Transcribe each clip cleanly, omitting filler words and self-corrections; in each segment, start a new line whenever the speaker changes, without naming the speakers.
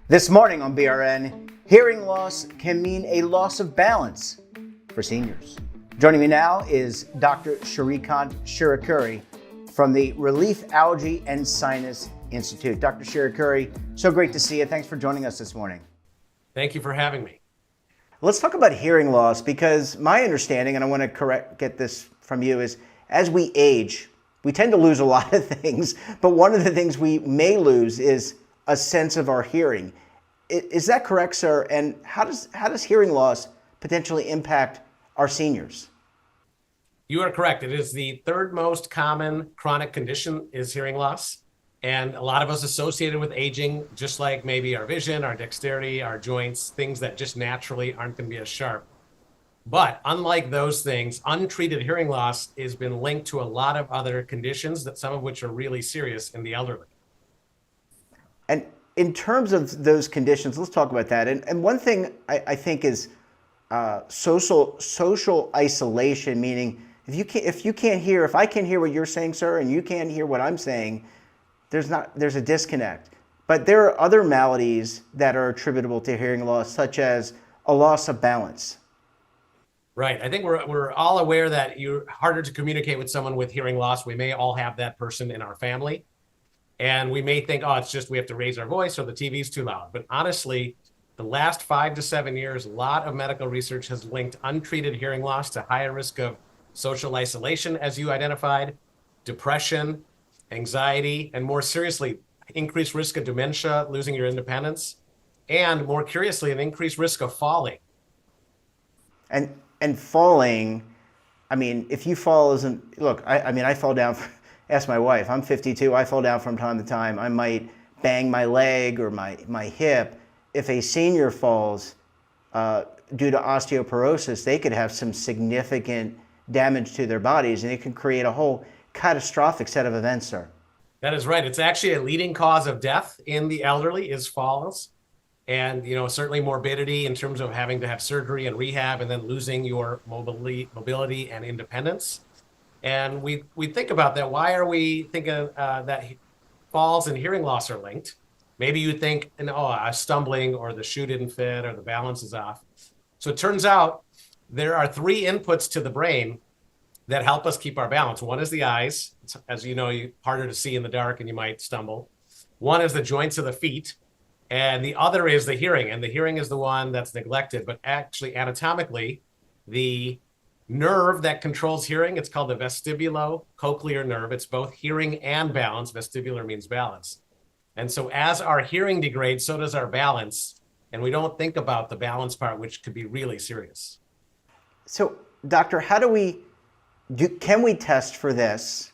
This morning on BRN, hearing loss can mean a loss of balance for seniors. Joining me now is Dr. Sreekant Cherukuri from the Relief Allergy and Sinus Institute. Dr. Cherukuri, so great to see you. Thanks for joining us this morning.
Thank you for having me.
Let's talk about hearing loss, because my understanding, and I want to get this from you, is as we age, we tend to lose a lot of things, but one of the things we may lose is a sense of our hearing. Is that correct, sir? And how does hearing loss potentially impact our seniors?
You are correct. It is the third most common chronic condition is hearing loss. And a lot of us associate it with aging, just like maybe our vision, our dexterity, our joints, things that just naturally aren't going to be as sharp. But unlike those things, untreated hearing loss has been linked to a lot of other conditions, that some of which are really serious in the elderly.
And in terms of those conditions, let's talk about that. And one thing I think is social isolation, meaning if you can't hear, if I can hear what you're saying, sir, and you can't hear what I'm saying, there's a disconnect. But there are other maladies that are attributable to hearing loss, such as a loss of balance.
Right. I think we're all aware that you're harder to communicate with someone with hearing loss. We may all have that person in our family. And we may think, oh, it's just we have to raise our voice or the TV's too loud. But honestly, the last 5 to 7 years, a lot of medical research has linked untreated hearing loss to higher risk of social isolation, as you identified, depression, anxiety, and more seriously, increased risk of dementia, losing your independence, and more curiously, an increased risk of falling.
And falling, I mean, if you fall I fall down, ask my wife, I'm 52, I fall down from time to time. I might bang my leg or my hip. If a senior falls due to osteoporosis, they could have some significant damage to their bodies, and it can create a whole catastrophic set of events, sir.
That is right. It's actually a leading cause of death in the elderly is falls. And, certainly morbidity in terms of having to have surgery and rehab and then losing your mobility and independence. And we think about that. Why are we thinking that falls and hearing loss are linked? Maybe you think, I'm stumbling, or the shoe didn't fit, or the balance is off. So it turns out there are 3 inputs to the brain that help us keep our balance. One is the eyes. It's, as you know, harder to see in the dark and you might stumble. One is the joints of the feet. And the other is the hearing. And the hearing is the one that's neglected. But actually, anatomically, the nerve that controls hearing, it's called the vestibulocochlear nerve. It's both hearing and balance. Vestibular means balance. And so as our hearing degrades, so does our balance. And we don't think about the balance part, which could be really serious.
So, doctor, can we test for this?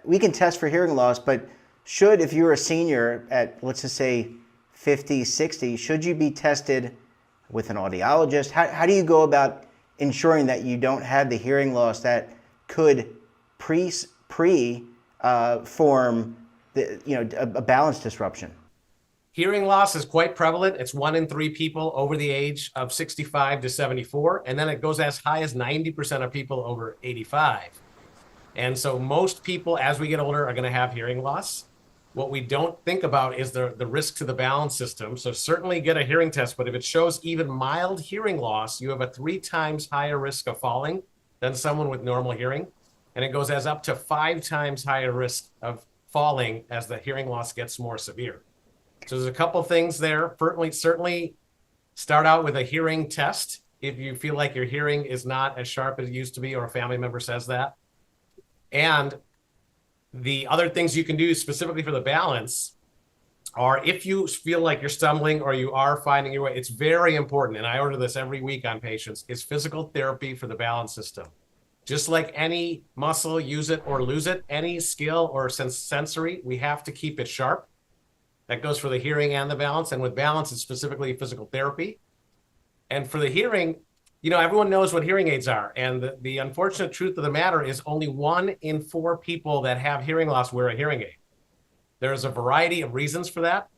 We can test for hearing loss, but if you're a senior at, let's just say, 50, 60, should you be tested with an audiologist? How do you go about ensuring that you don't have the hearing loss that could form a balance disruption?
Hearing loss is quite prevalent. It's 1 in 3 people over the age of 65 to 74. And then it goes as high as 90% of people over 85. And so most people, as we get older, are going to have hearing loss. What we don't think about is the risk to the balance system. So certainly get a hearing test, but if it shows even mild hearing loss, you have a 3 times higher risk of falling than someone with normal hearing. And it goes as up to 5 times higher risk of falling as the hearing loss gets more severe. So there's a couple things there. Certainly start out with a hearing test if you feel like your hearing is not as sharp as it used to be, or a family member says that. And the other things you can do specifically for the balance are, if you feel like you're stumbling or you are finding your way, it's very important, and I order this every week on patients, is physical therapy for the balance system. Just like any muscle, use it or lose it, any skill or sensory, we have to keep it sharp. That goes for the hearing and the balance. And with balance, it's specifically physical therapy. And for the hearing, everyone knows what hearing aids are. And the unfortunate truth of the matter is only 1 in 4 people that have hearing loss wear a hearing aid. There's a variety of reasons for that.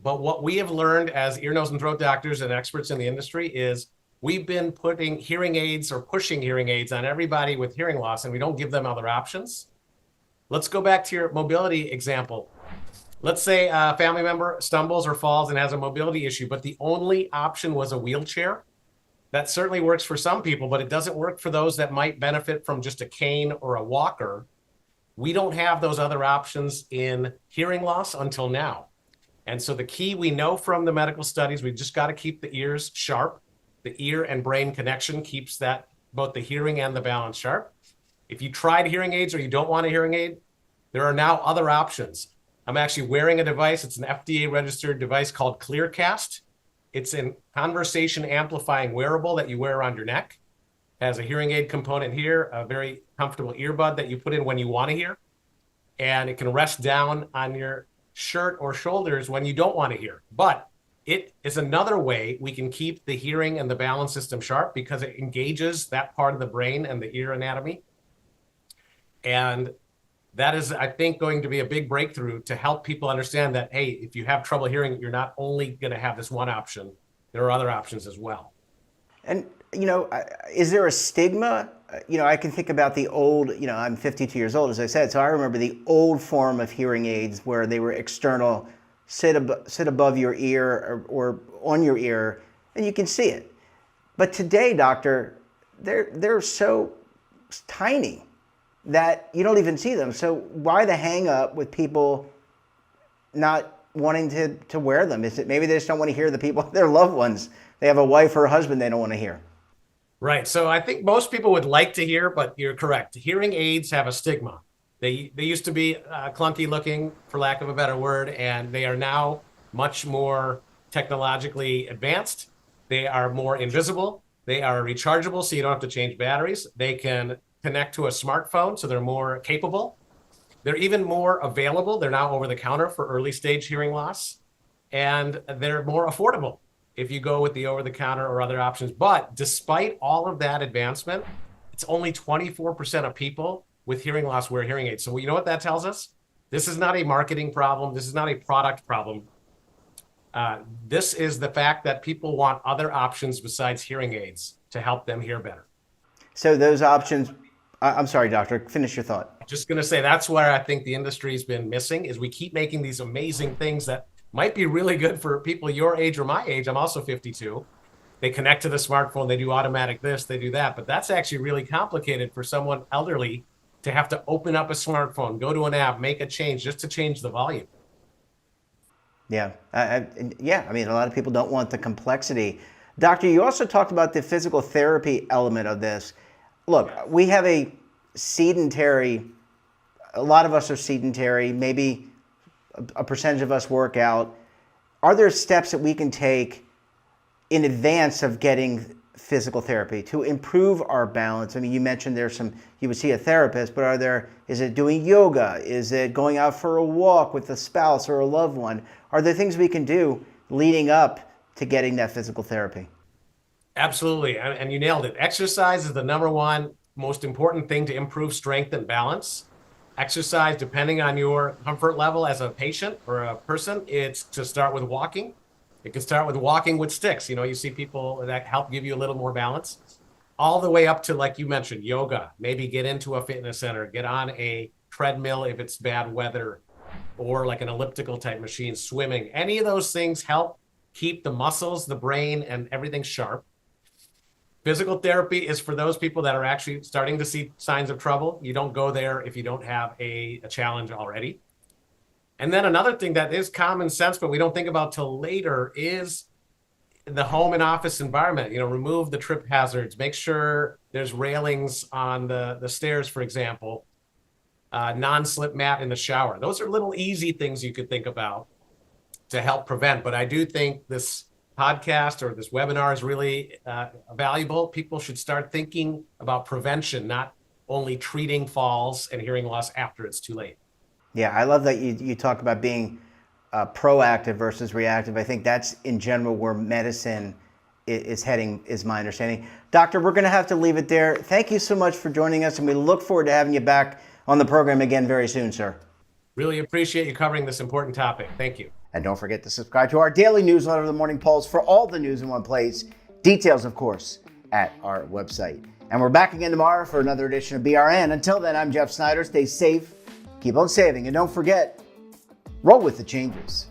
But what we have learned as ear, nose, and throat doctors and experts in the industry is we've been putting hearing aids or pushing hearing aids on everybody with hearing loss, and we don't give them other options. Let's go back to your mobility example. Let's say a family member stumbles or falls and has a mobility issue, but the only option was a wheelchair. That certainly works for some people, but it doesn't work for those that might benefit from just a cane or a walker. We don't have those other options in hearing loss until now. And so the key we know from the medical studies, we've just got to keep the ears sharp. The ear and brain connection keeps that both the hearing and the balance sharp. If you tried hearing aids or you don't want a hearing aid, there are now other options. I'm actually wearing a device. It's an FDA registered device called ClearCast. It's a conversation amplifying wearable that you wear around your neck. It has a hearing aid component here, a very comfortable earbud that you put in when you want to hear. And it can rest down on your shirt or shoulders when you don't want to hear. But it is another way we can keep the hearing and the balance system sharp because it engages that part of the brain and the ear anatomy. And that is, I think, going to be a big breakthrough to help people understand that, hey, if you have trouble hearing, you're not only going to have this one option, there are other options as well.
And, is there a stigma? I can think about the old, I'm 52 years old, as I said, so I remember the old form of hearing aids where they were external, sit above your ear or on your ear, and you can see it. But today, doctor, they're so tiny that you don't even see them. So why the hang up with people not wanting to wear them? Is it maybe they just don't want to hear the people, their loved ones? They have a wife or a husband they don't want to hear.
Right. So I think most people would like to hear, but you're correct. Hearing aids have a stigma. They used to be clunky looking, for lack of a better word, and they are now much more technologically advanced. They are more invisible. They are rechargeable, so you don't have to change batteries. They can connect to a smartphone, so they're more capable. They're even more available. They're now over the counter for early stage hearing loss, and they're more affordable if you go with the over the counter or other options. But despite all of that advancement, it's only 24% of people with hearing loss wear hearing aids. So you know what that tells us? This is not a marketing problem. This is not a product problem. This is the fact that people want other options besides hearing aids to help them hear better.
So those options, I'm sorry, doctor, finish your thought.
Just going to say that's where I think the industry's been missing is we keep making these amazing things that might be really good for people your age or my age. I'm also 52. They connect to the smartphone, they do automatic this, they do that. But that's actually really complicated for someone elderly to have to open up a smartphone, go to an app, make a change just to change the volume.
Yeah. A lot of people don't want the complexity. Doctor, you also talked about the physical therapy element of this. Look, we have a lot of us are sedentary, maybe a percentage of us work out. Are there steps that we can take in advance of getting physical therapy to improve our balance? I mean, you mentioned you would see a therapist, but is it doing yoga? Is it going out for a walk with a spouse or a loved one? Are there things we can do leading up to getting that physical therapy?
Absolutely. And you nailed it. Exercise is the number one most important thing to improve strength and balance. Exercise, depending on your comfort level as a patient or a person, it's to start with walking. It can start with walking with sticks. You see people that help give you a little more balance, all the way up to, like you mentioned, yoga. Maybe get into a fitness center, get on a treadmill if it's bad weather, or like an elliptical type machine, swimming. Any of those things help keep the muscles, the brain, and everything sharp. Physical therapy is for those people that are actually starting to see signs of trouble. You don't go there if you don't have a challenge already. And then another thing that is common sense, but we don't think about till later, is the home and office environment. Remove the trip hazards. Make sure there's railings on the stairs, for example. Non-slip mat in the shower. Those are little easy things you could think about to help prevent. But I do think this podcast or this webinar is really valuable. People should start thinking about prevention, not only treating falls and hearing loss after it's too late.
Yeah, I love that you talk about being proactive versus reactive. I think that's in general where medicine is heading, is my understanding. Doctor, we're going to have to leave it there. Thank you so much for joining us, and we look forward to having you back on the program again very soon, sir.
Really appreciate you covering this important topic. Thank you.
And don't forget to subscribe to our daily newsletter, The Morning Pulse, for all the news in one place. Details, of course, at our website. And we're back again tomorrow for another edition of BRN. Until then, I'm Jeff Snyder. Stay safe, keep on saving, and don't forget, roll with the changes.